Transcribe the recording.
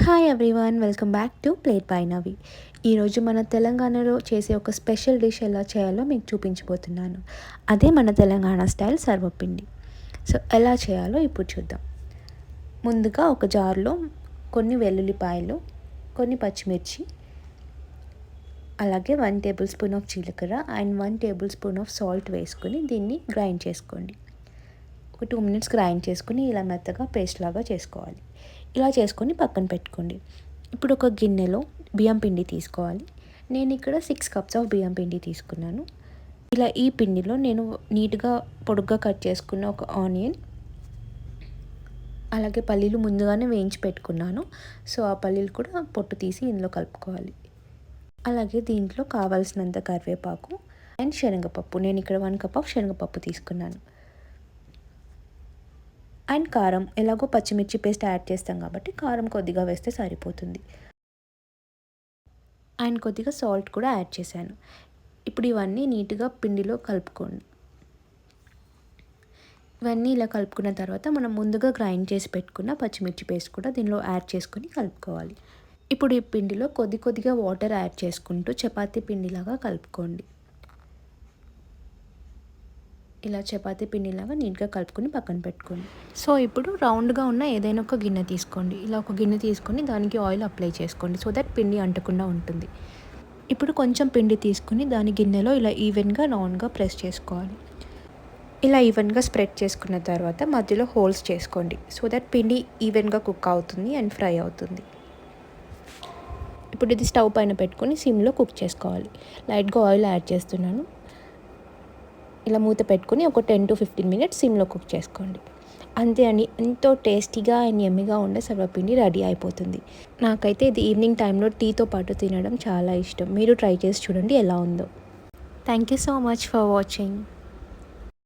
Hi everyone, welcome back to plate by Navi. ఈరోజు మన తెలంగాణలో చేసే ఒక స్పెషల్ డిష్ ఎలా చేయాలో మీకు చూపించబోతున్నాను. అదే మన తెలంగాణ స్టైల్ సర్వపిండి. సో ఎలా చేయాలో ఇప్పుడు చూద్దాం. ముందుగా ఒక జార్లో కొన్ని వెల్లుల్లిపాయలు, కొన్ని పచ్చిమిర్చి, అలాగే 1 టేబుల్ స్పూన్ ఆఫ్ జీలకర్ర and 1 table spoon of salt వేసుకొని దీన్ని గ్రైండ్ చేసుకోండి. ఒక 2 మినిట్స్ గ్రైండ్ చేసుకుని ఇలా మెత్తగా పేస్ట్ లాగా చేసుకోవాలి. ఇలా చేసుకొని పక్కన పెట్టుకోండి. ఇప్పుడు ఒక గిన్నెలో బియ్యం పిండి తీసుకోవాలి. నేను ఇక్కడ 6 కప్స్ ఆఫ్ బియ్యం పిండి తీసుకున్నాను. ఇలా ఈ పిండిలో నేను నీట్గా పొడుగ్గా కట్ చేసుకున్న ఒక ఆనియన్, అలాగే పల్లీలు ముందుగానే వేయించి పెట్టుకున్నాను. సో ఆ పల్లీలు కూడా పొట్టు తీసి ఇందులో కలుపుకోవాలి. అలాగే దీంట్లో కావాల్సినంత కరివేపాకు అండ్ శనగపప్పు. నేను ఇక్కడ 1 కప్ ఆఫ్ శనగపప్పు తీసుకున్నాను. అండ్ కారం, ఎలాగో పచ్చిమిర్చి పేస్ట్ యాడ్ చేస్తాం కాబట్టి కారం కొద్దిగా వేస్తే సరిపోతుంది. అండ్ కొద్దిగా సాల్ట్ కూడా యాడ్ చేశాను. ఇప్పుడు ఇవన్నీ నీట్గా పిండిలో కలుపుకోండి. ఇవన్నీ ఇలా కలుపుకున్న తర్వాత మనం ముందుగా గ్రైండ్ చేసి పెట్టుకున్న పచ్చిమిర్చి పేస్ట్ కూడా దీనిలో యాడ్ చేసుకొని కలుపుకోవాలి. ఇప్పుడు ఈ పిండిలో కొద్దిగా వాటర్ యాడ్ చేసుకుంటూ చపాతీ పిండిలాగా కలుపుకోండి. ఇలా చపాతీ పిండిలాగా నీట్గా కలుపుకొని పక్కన పెట్టుకోండి. సో ఇప్పుడు రౌండ్గా ఉన్న ఏదైనా ఒక గిన్నె తీసుకోండి. ఇలా ఒక గిన్నె తీసుకొని దానికి ఆయిల్ అప్లై చేసుకోండి, సో దట్ పిండి అంటకుండా ఉంటుంది. ఇప్పుడు కొంచెం పిండి తీసుకుని దాని గిన్నెలో ఇలా ఈవెన్గా రౌండ్గా ప్రెస్ చేసుకోవాలి. ఇలా ఈవెన్గా స్ప్రెడ్ చేసుకున్న తర్వాత మధ్యలో హోల్స్ చేసుకోండి, సో దట్ పిండి ఈవెన్గా కుక్ అవుతుంది అండ్ ఫ్రై అవుతుంది. ఇప్పుడు ఇది స్టవ్ పైన పెట్టుకొని సిమ్లో కుక్ చేసుకోవాలి. లైట్గా ఆయిల్ యాడ్ చేస్తున్నాను. ఇలా మూత పెట్టుకొని ఒక 10 to 15 మినిట్స్ సిమ్లో కుక్ చేసుకోండి. అంతే అని ఎంతో టేస్టీగా అండ్ యమ్మీగా ఉండే సర్వపిండి రెడీ అయిపోతుంది. నాకైతే ఇది ఈవినింగ్ టైంలో టీతో పాటు తినడం చాలా ఇష్టం. మీరు ట్రై చేసి చూడండి ఎలా ఉందో. Thank you so much for watching.